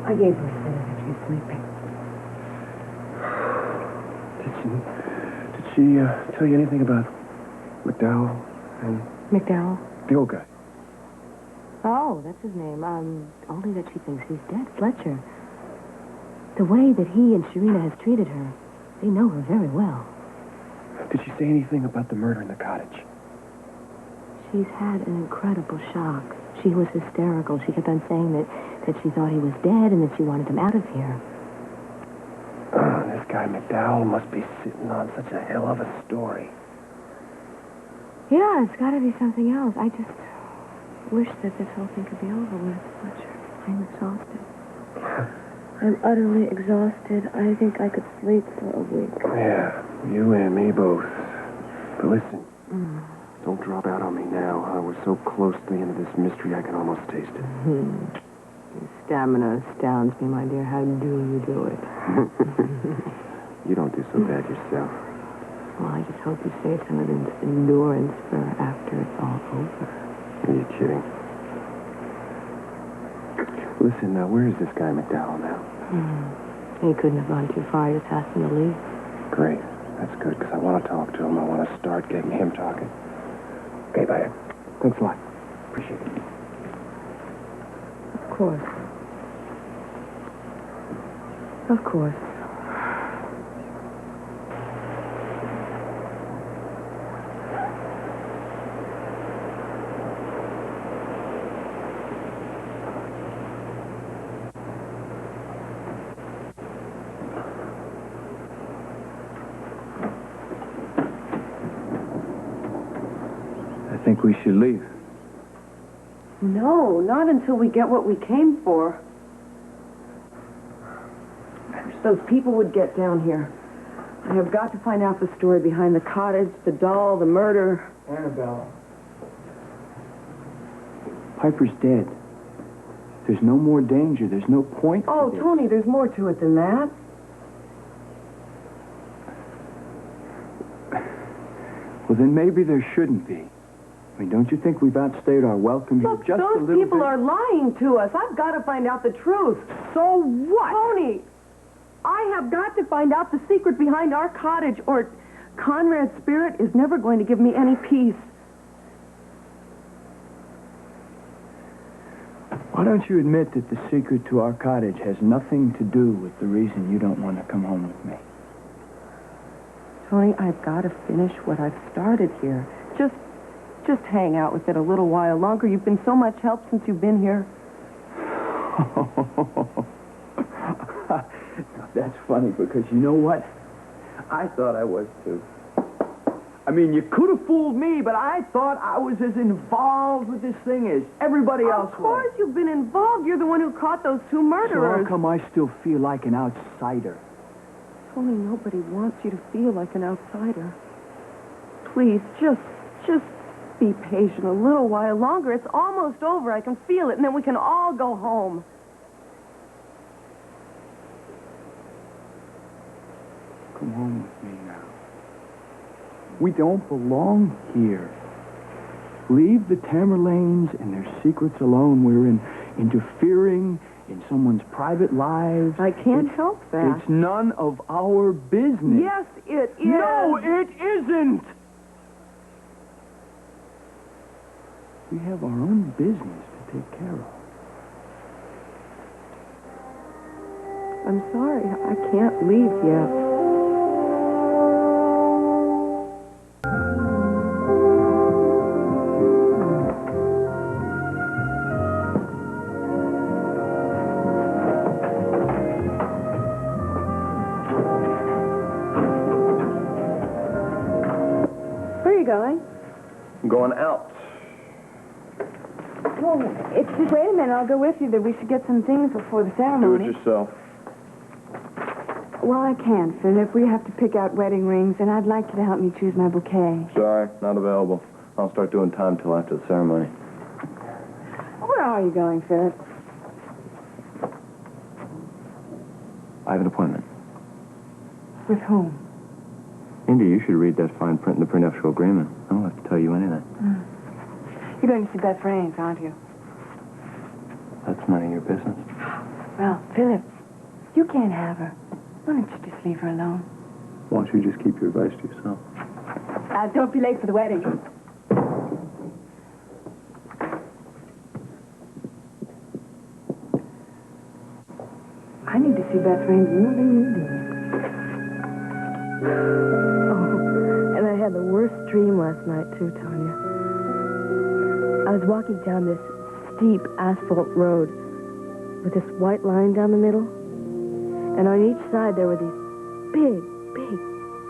I gave her a sedative. She's sleeping. Did she tell you anything about McDowell and... McDowell? The old guy. Oh, that's his name. Only that she thinks he's dead. Fletcher. The way that he and Sharina has treated her, they know her very well. Did she say anything about the murder in the cottage? She's had an incredible shock. She was hysterical. She kept on saying that she thought he was dead and that she wanted him out of here. Oh, this guy McDowell must be sitting on such a hell of a story. Yeah, it's got to be something else. I just wish that this whole thing could be over with, Fletcher. I'm exhausted. I'm utterly exhausted. I think I could sleep for a week. Yeah, you and me both. But listen, don't drop out on me now. We're so close to the end of this mystery, I can almost taste it. Your stamina astounds me, my dear. How do you do it? You don't do so bad yourself. Well, I just hope you save some of this endurance for after it's all over. Are you kidding? Listen, where is this guy McDowell now? He couldn't have gone too far. He just asked him to leave. Great. That's good, because I want to talk to him. I want to start getting him talking. Okay, bye. Thanks a lot. Appreciate it. Of course. Of course. I think we should leave. No, not until we get what we came for. I wish those people would get down here. I have got to find out the story behind the cottage, the doll, the murder. Annabelle. Piper's dead. There's no more danger. There's no point Oh, to this. Tony, there's more to it than that. Well, then maybe there shouldn't be. I mean, don't you think we've outstayed our welcome here Look, just a those little people bit? are lying to us. I've got to find out the truth. So what? Tony, I have got to find out the secret behind our cottage, or Conrad's spirit is never going to give me any peace. Why don't you admit that the secret to our cottage has nothing to do with the reason you don't want to come home with me? Tony, I've got to finish what I've started here. Just hang out with it a little while longer. You've been so much help since you've been here. That's funny, because you know what? I thought I was, too. I mean, you could have fooled me, but I thought I was as involved with this thing as everybody else Of was. course you've been involved. You're the one who caught those two So murderers. how come I still feel like an outsider? Tony, nobody wants you to feel like an outsider. Please, just be patient a little while longer. It's almost over. I can feel it, and then we can all go home. Come home with me now. We don't belong here. Leave the Tamerlanes and their secrets alone. We're interfering in someone's private lives. I can't help that. It's none of our business. Yes, it is. No, it isn't. We have our own business to take care of. I'm sorry. I can't leave yet. Where are you going? I'm going out. Well, it's just, wait a minute, I'll go with you. That we should get some things before the Do ceremony. it yourself. Well, I can't, Philip. We have to pick out wedding rings, and I'd like you to help me choose my bouquet. Sorry, not available. I'll start doing time till after the ceremony. Where are you going, Philip? I have an appointment. With whom? Indy, you should read that fine print in the prenuptial agreement. I don't have to tell you anything. You're going to see Beth Raines, aren't you? That's none of your business. Well, Philip, you can't have her. Why don't you just leave her alone? Why don't you just keep your advice to yourself? Don't be late for the wedding. I need to see Beth Raines more than you do. Oh, and I had the worst dream last night, too, Tanya. I was walking down this steep asphalt road with this white line down the middle. And on each side, there were these big, big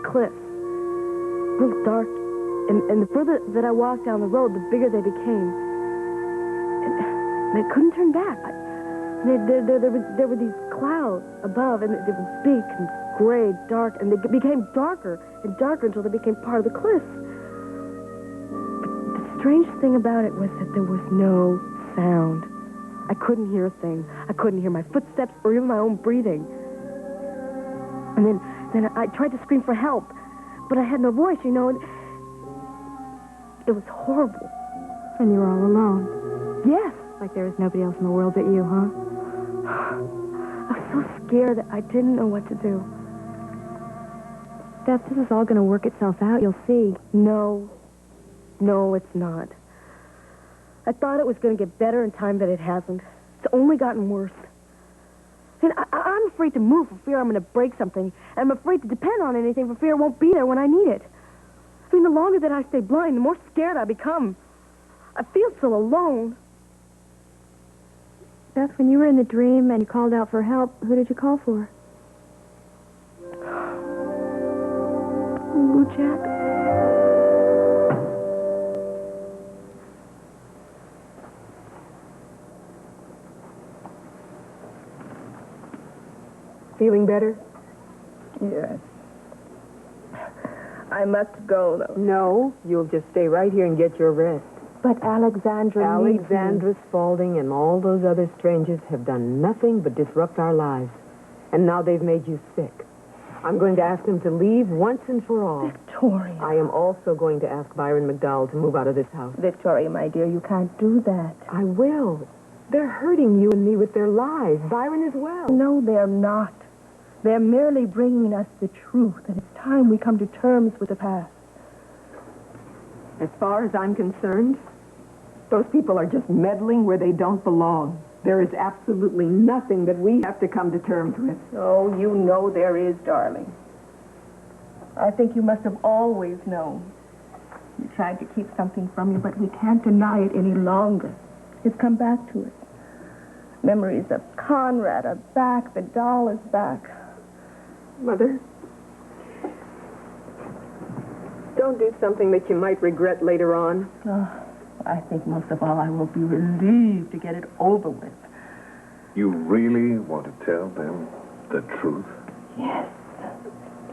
cliffs. Real dark. And the further that I walked down the road, the bigger they became. And I couldn't turn back. There were these clouds above, and they were big and gray, dark, and they became darker and darker until they became part of the cliffs. But the strange thing about it was that there was no sound. I couldn't hear a thing. I couldn't hear my footsteps or even my own breathing. And then I tried to scream for help, but I had no voice, you know, and it was horrible. And you were all alone. Yes. Like there was nobody else in the world but you, huh? I was so scared that I didn't know what to do. Beth, this is all going to work itself out. You'll see. No, it's not. I thought it was going to get better in time, but it hasn't. It's only gotten worse. And I'm afraid to move for fear I'm going to break something. And I'm afraid to depend on anything for fear it won't be there when I need it. I mean, the longer that I stay blind, the more scared I become. I feel so alone. Beth, when you were in the dream and you called out for help, who did you call for? Lou Jack. Feeling better? Yes. I must go, though. No, you'll just stay right here and get your rest. But Alexandra needs me. Alexandra Spaulding and all those other strangers have done nothing but disrupt our lives. And now they've made you sick. I'm going to ask them to leave once and for all. Victoria. I am also going to ask Byron McDowell to move out of this house. Victoria, my dear, you can't do that. I will. They're hurting you and me with their lies. Byron as well. No, they're not. They're merely bringing us the truth, and it's time we come to terms with the past. As far as I'm concerned, those people are just meddling where they don't belong. There is absolutely nothing that we have to come to terms with. Oh, you know there is, darling. I think you must have always known. You tried to keep something from you, but we can't deny it any longer. It's come back to us. Memories of Conrad are back. The doll is back. Mother, don't do something that you might regret later on. Oh, I think most of all I will be relieved to get it over with. You really want to tell them the truth? Yes.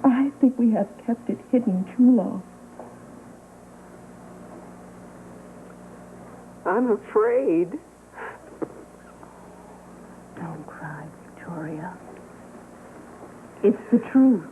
I think we have kept it hidden too long. I'm afraid. Don't cry, Victoria. It's the truth.